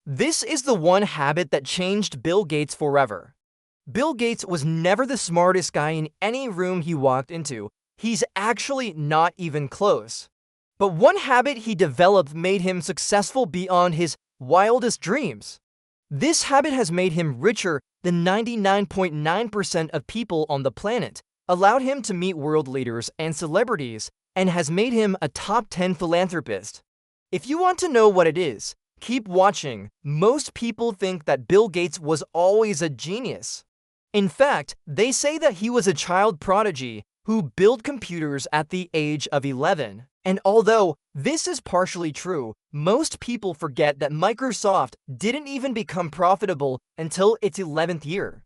This is the one habit that changed Bill Gates forever. Bill Gates was never the smartest guy in any room he walked into. He's actually not even close. But one habit he developed made him successful beyond his wildest dreams. This habit has made him richer than 99.9% of people on the planet, allowed him to meet world leaders and celebrities, and has made him a top 10 philanthropist. If you want to know what it is, keep watching. Most people think that Bill Gates was always a genius. In fact, they say that he was a child prodigy who built computers at the age of 11. And although this is partially true, most people forget that Microsoft didn't even become profitable until its 11th year.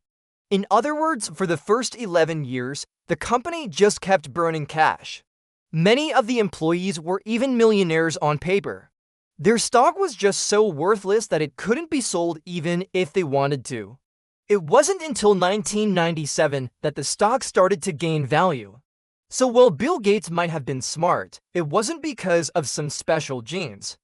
In other words, for the first 11 years, the company just kept burning cash. Many of the employees were even millionaires on paper. Their stock was just so worthless that it couldn't be sold even if they wanted to. It wasn't until 1997 that the stock started to gain value. So while Bill Gates might have been smart, it wasn't because of some special genes.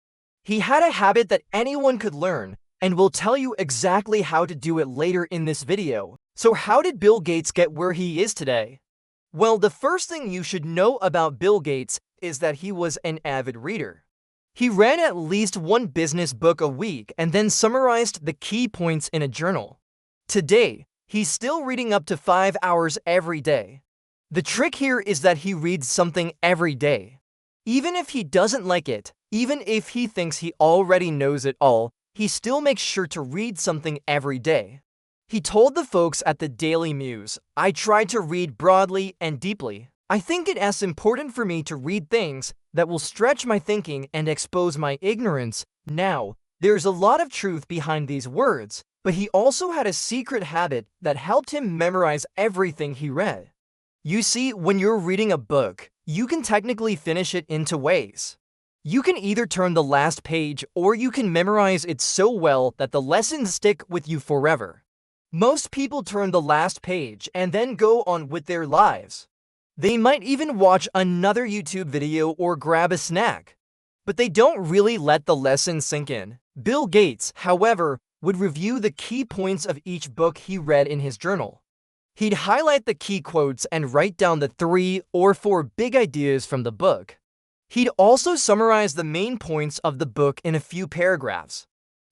He had a habit that anyone could learn, and we'll tell you exactly how to do it later in this video. So how did Bill Gates get where he is today? Well, the first thing you should know about Bill Gates is that he was an avid reader. He read at least one business book a week and then summarized the key points in a journal. Today, he's still reading up to 5 hours every day. The trick here is that he reads something every day. Even if he doesn't like it, even if he thinks he already knows it all, he still makes sure to read something every day. He told the folks at the Daily Muse, "I try to read broadly and deeply. I think it is important for me to read things that will stretch my thinking and expose my ignorance." Now, there's a lot of truth behind these words, but he also had a secret habit that helped him memorize everything he read. You see, when you're reading a book, you can technically finish it in two ways. You can either turn the last page or you can memorize it so well that the lessons stick with you forever. Most people turn the last page and then go on with their lives. They might even watch another YouTube video or grab a snack. But they don't really let the lesson sink in. Bill Gates, however, would review the key points of each book he read in his journal. He'd highlight the key quotes and write down the 3 or 4 big ideas from the book. He'd also summarize the main points of the book in a few paragraphs.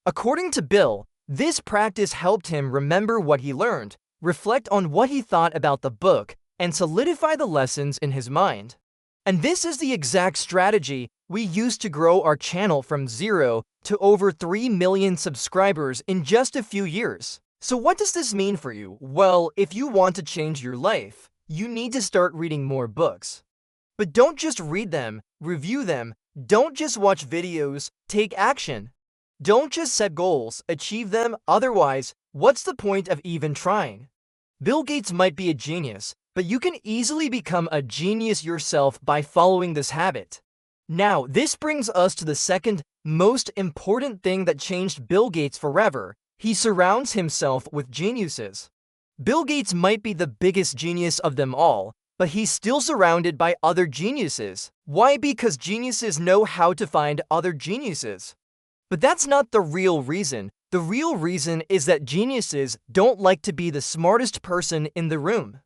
According to Bill, this practice helped him remember what he learned, reflect on what he thought about the book, and solidify the lessons in his mind. And this is the exact strategy we used to grow our channel from 0 to over 3 million subscribers in just a few years. So what does this mean for you? Well, if you want to change your life, you need to start reading more books. But don't just read them, review them. Don't just watch videos, take action. Don't just set goals, achieve them. Otherwise, what's the point of even trying? Bill Gates might be a genius, but you can easily become a genius yourself by following this habit. Now, this brings us to the second most important thing that changed Bill Gates forever. He surrounds himself with geniuses. Bill Gates might be the biggest genius of them all, but he's still surrounded by other geniuses. Why? Because geniuses know how to find other geniuses. But that's not the real reason. The real reason is that geniuses don't like to be the smartest person in the room.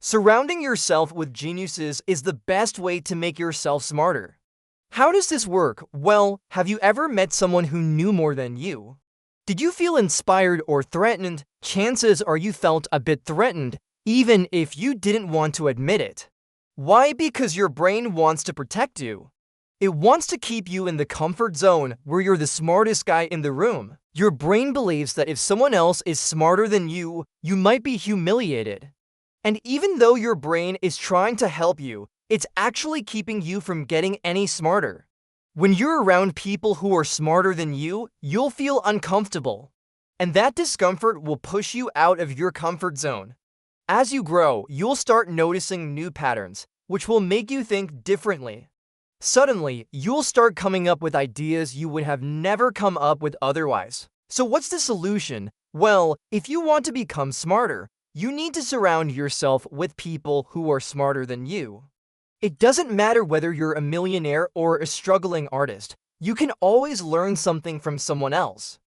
Surrounding yourself with geniuses is the best way to make yourself smarter. How does this work? Well, have you ever met someone who knew more than you? Did you feel inspired or threatened? Chances are you felt a bit threatened, even if you didn't want to admit it. Why? Because your brain wants to protect you. It wants to keep you in the comfort zone where you're the smartest guy in the room. Your brain believes that if someone else is smarter than you, you might be humiliated. And even though your brain is trying to help you, it's actually keeping you from getting any smarter. When you're around people who are smarter than you, you'll feel uncomfortable. And that discomfort will push you out of your comfort zone. As you grow, you'll start noticing new patterns, which will make you think differently. Suddenly, you'll start coming up with ideas you would have never come up with otherwise. So what's the solution? Well, if you want to become smarter, you need to surround yourself with people who are smarter than you. It doesn't matter whether you're a millionaire or a struggling artist. You can always learn something from someone else.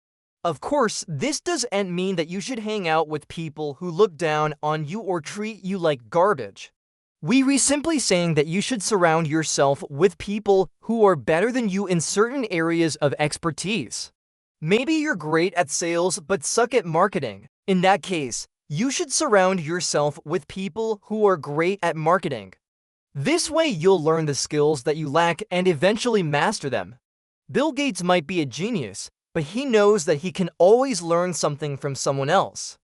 Of course, this doesn't mean that you should hang out with people who look down on you or treat you like garbage. We're simply saying that you should surround yourself with people who are better than you in certain areas of expertise. Maybe you're great at sales but suck at marketing. In that case, you should surround yourself with people who are great at marketing. This way you'll learn the skills that you lack and eventually master them. Bill Gates might be a genius, but he knows that he can always learn something from someone else.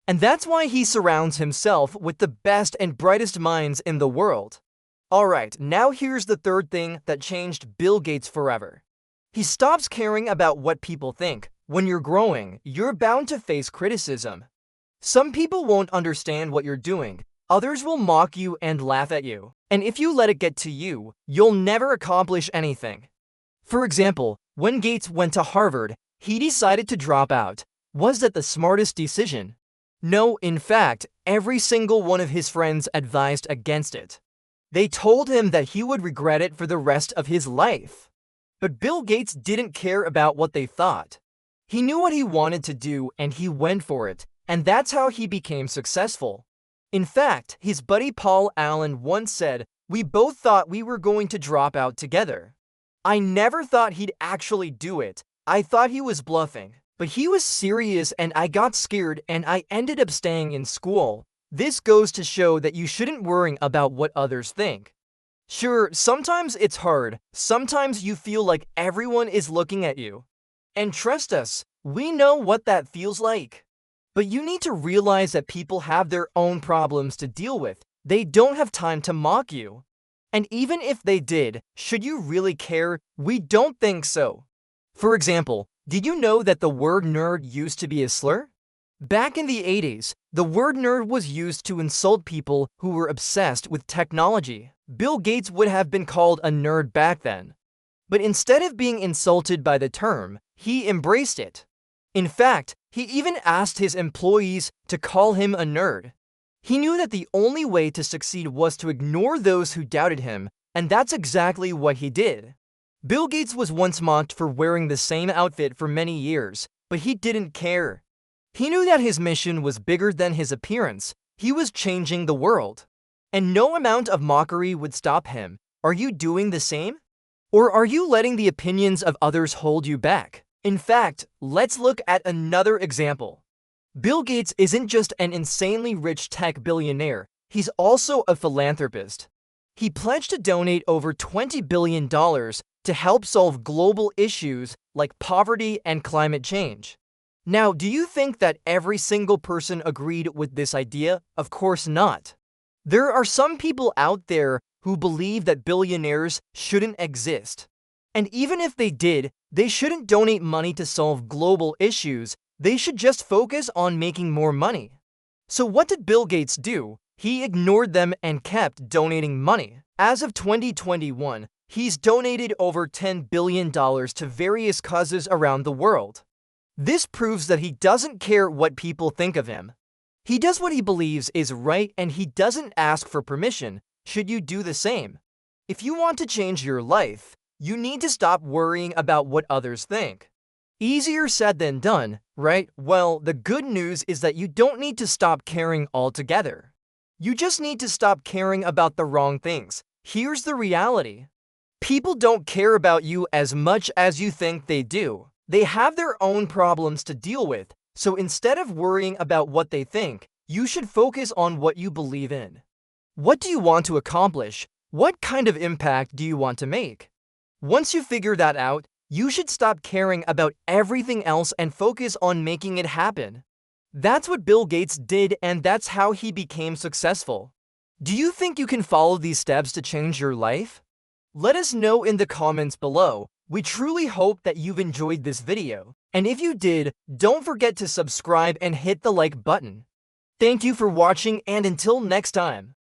And that's why he surrounds himself with the best and brightest minds in the world. Alright, now here's the third thing that changed Bill Gates forever. He stops caring about what people think. When you're growing, you're bound to face criticism. Some people won't understand what you're doing. Others will mock you and laugh at you. And if you let it get to you, you'll never accomplish anything. For example, when Gates went to Harvard, he decided to drop out. Was that the smartest decision? No, in fact, every single one of his friends advised against it. They told him that he would regret it for the rest of his life. But Bill Gates didn't care about what they thought. He knew what he wanted to do and he went for it, and that's how he became successful. In fact, his buddy Paul Allen once said, "We both thought we were going to drop out together. I never thought he'd actually do it. I thought he was bluffing. But he was serious and I got scared and I ended up staying in school." This goes to show that you shouldn't worry about what others think. Sure, sometimes it's hard. Sometimes you feel like everyone is looking at you. And trust us, we know what that feels like. But you need to realize that people have their own problems to deal with. They don't have time to mock you. And even if they did, should you really care? We don't think so. For example, did you know that the word nerd used to be a slur? Back in the 80s, the word nerd was used to insult people who were obsessed with technology. Bill Gates would have been called a nerd back then. But instead of being insulted by the term, he embraced it. In fact, he even asked his employees to call him a nerd. He knew that the only way to succeed was to ignore those who doubted him, and that's exactly what he did. Bill Gates was once mocked for wearing the same outfit for many years, but he didn't care. He knew that his mission was bigger than his appearance. He was changing the world. And no amount of mockery would stop him. Are you doing the same? Or are you letting the opinions of others hold you back? In fact, let's look at another example. Bill Gates isn't just an insanely rich tech billionaire, he's also a philanthropist. He pledged to donate over $20 billion to help solve global issues like poverty and climate change. Now, do you think that every single person agreed with this idea? Of course not. There are some people out there who believe that billionaires shouldn't exist. And even if they did, they shouldn't donate money to solve global issues. They should just focus on making more money. So what did Bill Gates do? He ignored them and kept donating money. As of 2021, he's donated over $10 billion to various causes around the world. This proves that he doesn't care what people think of him. He does what he believes is right and he doesn't ask for permission. Should you do the same? If you want to change your life, you need to stop worrying about what others think. Easier said than done, right? Well, the good news is that you don't need to stop caring altogether. You just need to stop caring about the wrong things. Here's the reality. People don't care about you as much as you think they do. They have their own problems to deal with, so instead of worrying about what they think, you should focus on what you believe in. What do you want to accomplish? What kind of impact do you want to make? Once you figure that out, you should stop caring about everything else and focus on making it happen. That's what Bill Gates did, and that's how he became successful. Do you think you can follow these steps to change your life? Let us know in the comments below. We truly hope that you've enjoyed this video, and if you did, don't forget to subscribe and hit the like button. Thank you for watching, and until next time.